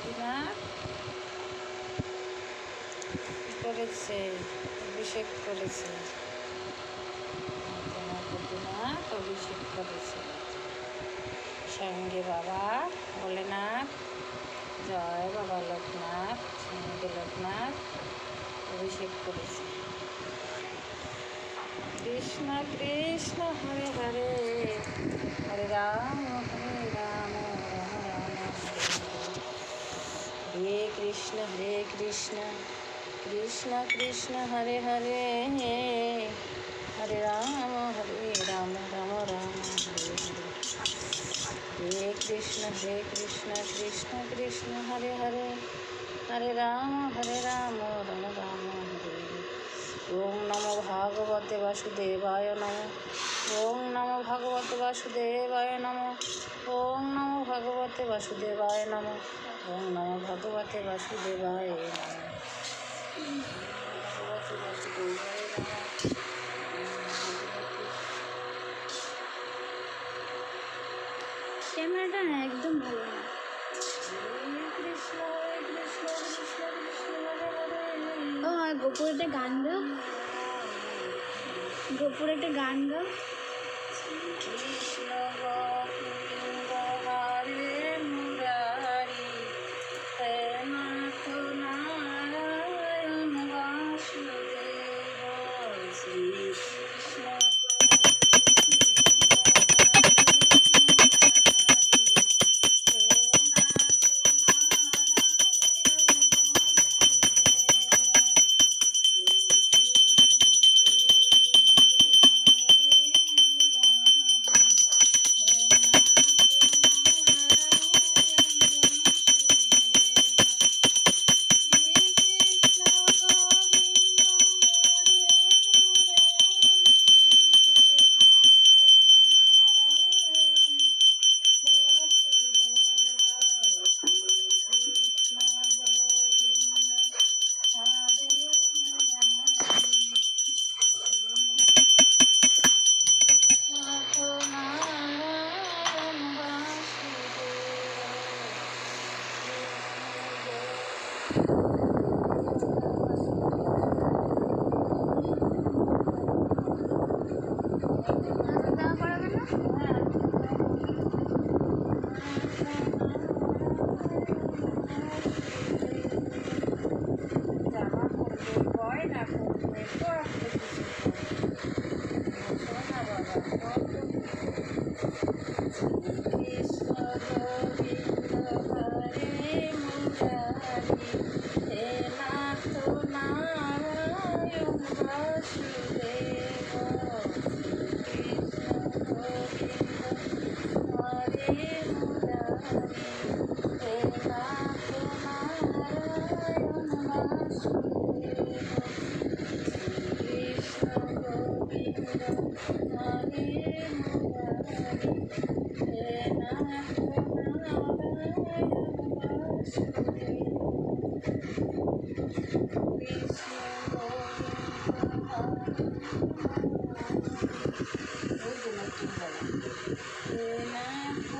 বদ্রীনাথ করেছে, অভিষেক করেছে, তোমার বদ্রীনাথ অভিষেক করেছে। সঙ্গে বাবা ভোলেনাথ, জয় বাবা লোকনাথ, সঙ্গে লোকনাথ অভিষেক করেছে। কৃষ্ণ কৃষ্ণ হরে হরে, হরে রাম রাম রাম হরে কৃষ্ণ কৃষ্ণ কৃষ্ণ হরে হরে, হরে রাম রাম রাম হরে হরে। হরে কৃষ্ণ কৃষ্ণ কৃষ্ণ হরে হরে, হরে রাম রাম রাম হরে হরে। ওম নমো ভাগবতে বাসুদেবায় নমঃ। ওম নমো ভগবতে বাসুদেবায় নমঃ। ওম নমো ভগবতে বাসুদেবায় নমঃ। ওম নমো ভগবতে বাসুদেবায় নমঃ। ক্যামেরাটা না একদম ভালো না। ও গোপুর একটা গান গাও, গোপুর একটা গান গাও। কৃষ্ণ গোবিন্দ হরে মুরারি, হে নাথ নারায়ণ বাসুদেব। শ্রীকৃষ্ণ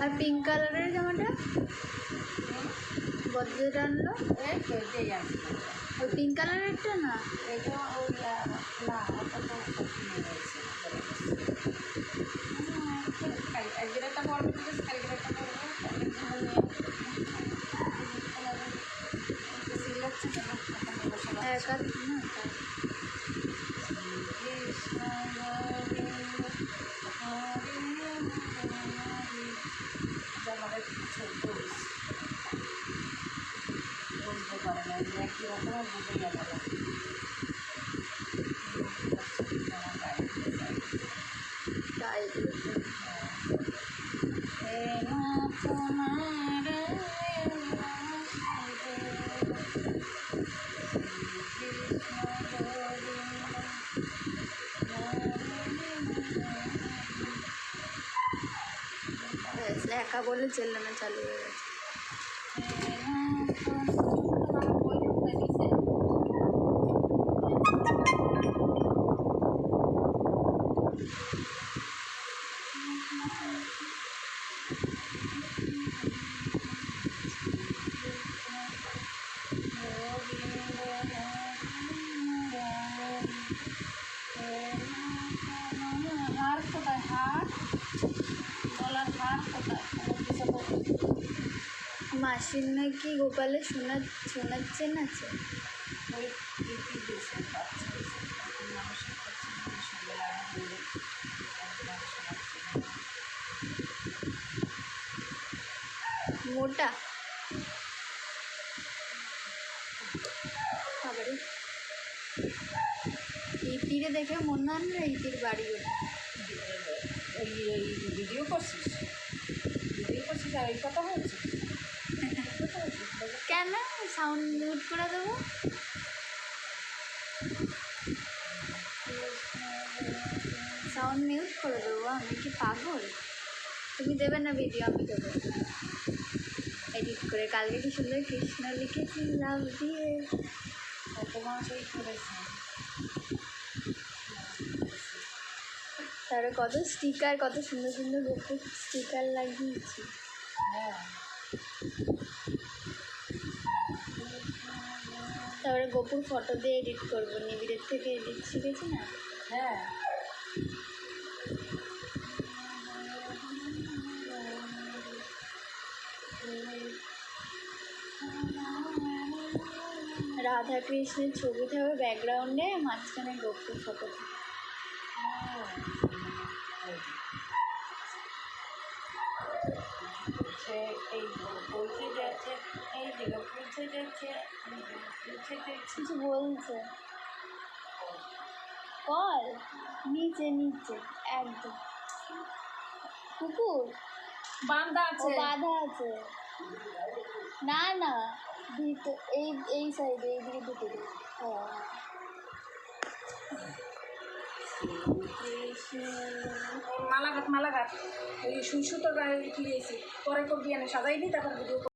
আর পিঙ্ক কালারের জামাটা বদলে আনলো, ওই পিঙ্ক কালারেরটা না, একা বলে চেল্লানো চালু হয়ে গেছে। মাসির নাকি গোপালের সোনার চেন আছে। ওই ইতি দিয়েছেন বাচ্চা দিয়েছেন এখন মানুষের কাছে সন্ধ্যেবেলা হলে মোটা খাবারে ইতিরে দেখে মনে হয় না ইতির বাড়ি ওটা। ওই এই ভিডিও করছিস আর এই কথা হয়েছে কেন সাউন্ড মিউট করে দেবো? সাউন্ড মিউট করে দেবো? আমি কি পাগল? তুমি দেবে না ভিডিও, আমি দেবো এডিট করে। কালকে কি সুন্দর কৃষ্ণ লিখেছি লাভ দিয়ে। কত মানুষই করেছে। তারপরে কত স্টিকার, কত সুন্দর সুন্দর গোপুর স্টিকার লাগিয়েছি। হ্যাঁ তারপরে গোপুর ফটো দিয়ে এডিট করবো, নিবিড়ের থেকে এডিট শিখেছি না। হ্যাঁ রাধা কৃষ্ণের ছবি থাকবে ব্যাকগ্রাউন্ডে, মাঝখানে গোপুর ফটো থাকবে। এই পৌঁছে যাচ্ছে, এই জায়গা পৌঁছে যাচ্ছে, কিছু বলছে কল নিচে নিচে একদম। কুকুর বান্দা ও আছে। বাঁধা আছে। না না ভিতর এই সাইডে এইদিকে ঢুকে দিই। হ্যাঁ মালাঘাট ওই সুতো গায়ে লিখে দিয়েছি, পরে করবি এনে সাজাইনি তারপর ভিডিও